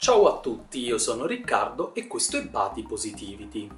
Ciao a tutti, io sono Riccardo e questo è Body Positivity.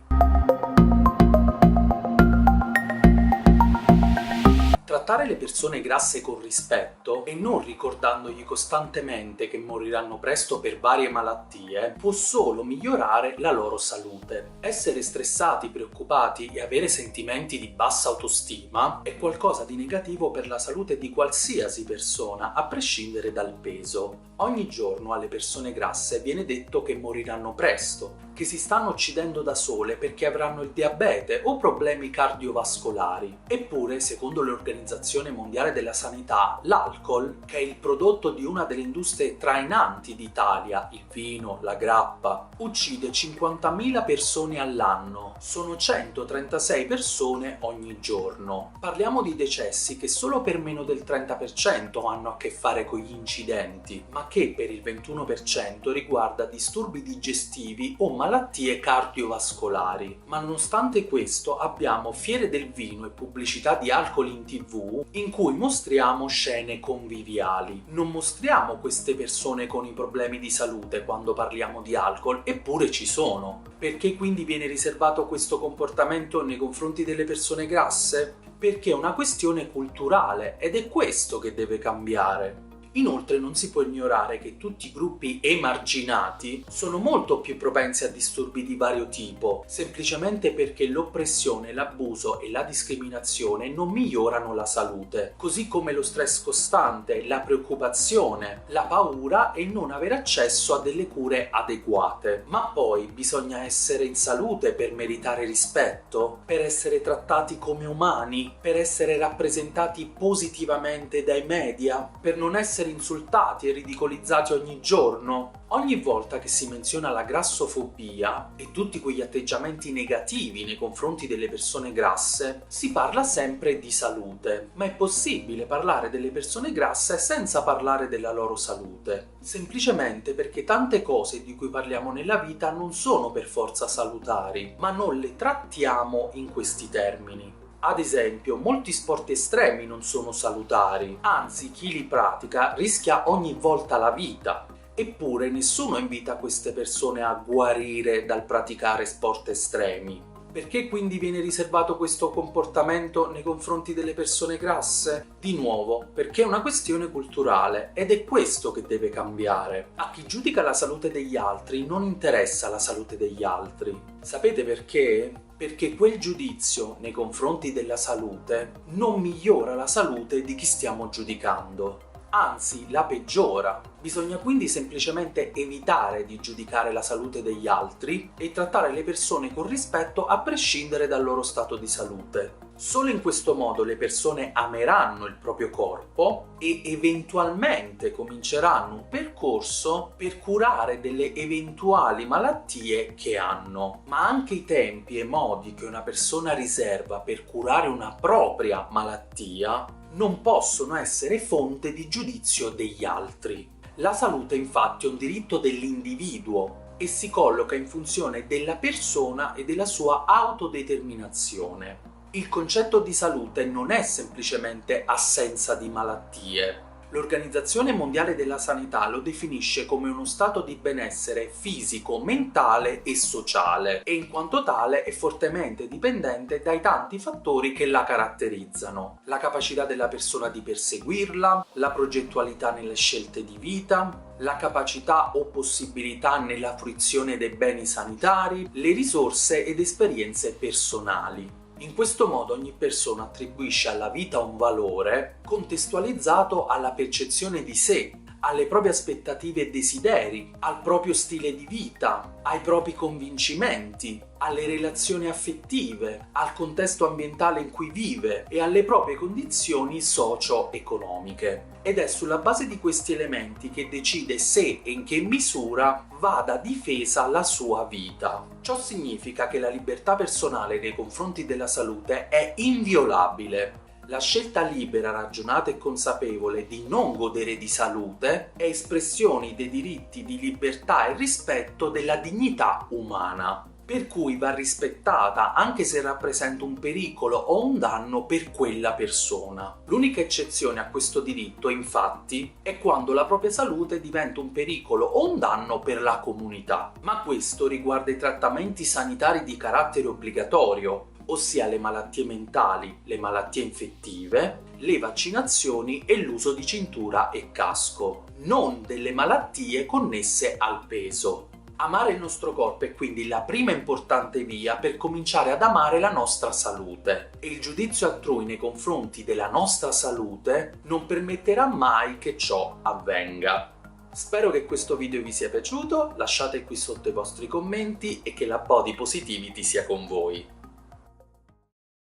Trattare le persone grasse con rispetto e non ricordandogli costantemente che moriranno presto per varie malattie può solo migliorare la loro salute. Essere stressati, preoccupati e avere sentimenti di bassa autostima è qualcosa di negativo per la salute di qualsiasi persona, a prescindere dal peso. Ogni giorno alle persone grasse viene detto che moriranno presto, che si stanno uccidendo da sole perché avranno il diabete o problemi cardiovascolari. Eppure, secondo l'Organizzazione Mondiale della Sanità, l'alcol, che è il prodotto di una delle industrie trainanti d'Italia, il vino, la grappa, uccide 50.000 persone all'anno. Sono 136 persone ogni giorno. Parliamo di decessi che solo per meno del 30% hanno a che fare con gli incidenti, ma che per il 21% riguarda disturbi digestivi o malattie cardiovascolari. Ma nonostante questo abbiamo fiere del vino e pubblicità di alcol in TV in cui mostriamo scene conviviali. Non mostriamo queste persone con i problemi di salute quando parliamo di alcol, eppure ci sono. Perché quindi viene riservato questo comportamento nei confronti delle persone grasse? Perché è una questione culturale ed è questo che deve cambiare. Inoltre non si può ignorare che tutti i gruppi emarginati sono molto più propensi a disturbi di vario tipo, semplicemente perché l'oppressione, l'abuso e la discriminazione non migliorano la salute, così come lo stress costante, la preoccupazione, la paura e non avere accesso a delle cure adeguate. Ma poi bisogna essere in salute per meritare rispetto, per essere trattati come umani, per essere rappresentati positivamente dai media, per non essere insultati e ridicolizzati ogni giorno. Ogni volta che si menziona la grassofobia e tutti quegli atteggiamenti negativi nei confronti delle persone grasse, si parla sempre di salute. Ma è possibile parlare delle persone grasse senza parlare della loro salute? Semplicemente perché tante cose di cui parliamo nella vita non sono per forza salutari, ma non le trattiamo in questi termini. Ad esempio, molti sport estremi non sono salutari, anzi chi li pratica rischia ogni volta la vita. Eppure nessuno invita queste persone a guarire dal praticare sport estremi. Perché quindi viene riservato questo comportamento nei confronti delle persone grasse? Di nuovo, perché è una questione culturale ed è questo che deve cambiare. A chi giudica la salute degli altri non interessa la salute degli altri. Sapete perché? Perché quel giudizio nei confronti della salute non migliora la salute di chi stiamo giudicando. Anzi, la peggiora. Bisogna quindi semplicemente evitare di giudicare la salute degli altri e trattare le persone con rispetto a prescindere dal loro stato di salute. Solo in questo modo le persone ameranno il proprio corpo e eventualmente cominceranno un percorso per curare delle eventuali malattie che hanno. Ma anche i tempi e modi che una persona riserva per curare una propria malattia non possono essere fonte di giudizio degli altri. La salute infatti è un diritto dell'individuo e si colloca in funzione della persona e della sua autodeterminazione. Il concetto di salute non è semplicemente assenza di malattie. L'Organizzazione Mondiale della Sanità lo definisce come uno stato di benessere fisico, mentale e sociale e in quanto tale è fortemente dipendente dai tanti fattori che la caratterizzano. La capacità della persona di perseguirla, la progettualità nelle scelte di vita, la capacità o possibilità nella fruizione dei beni sanitari, le risorse ed esperienze personali. In questo modo ogni persona attribuisce alla vita un valore contestualizzato alla percezione di sé, alle proprie aspettative e desideri, al proprio stile di vita, ai propri convincimenti, alle relazioni affettive, al contesto ambientale in cui vive e alle proprie condizioni socio-economiche. Ed è sulla base di questi elementi che decide se e in che misura vada difesa la sua vita. Ciò significa che la libertà personale nei confronti della salute è inviolabile. La scelta libera, ragionata e consapevole di non godere di salute è espressione dei diritti di libertà e rispetto della dignità umana. per cui va rispettata anche se rappresenta un pericolo o un danno per quella persona. L'unica eccezione a questo diritto, infatti, è quando la propria salute diventa un pericolo o un danno per la comunità, ma questo riguarda i trattamenti sanitari di carattere obbligatorio, ossia le malattie mentali, le malattie infettive, le vaccinazioni e l'uso di cintura e casco, non delle malattie connesse al peso. Amare il nostro corpo è quindi la prima importante via per cominciare ad amare la nostra salute, e il giudizio altrui nei confronti della nostra salute non permetterà mai che ciò avvenga. Spero che questo video vi sia piaciuto, lasciate qui sotto i vostri commenti e che la body positivity sia con voi.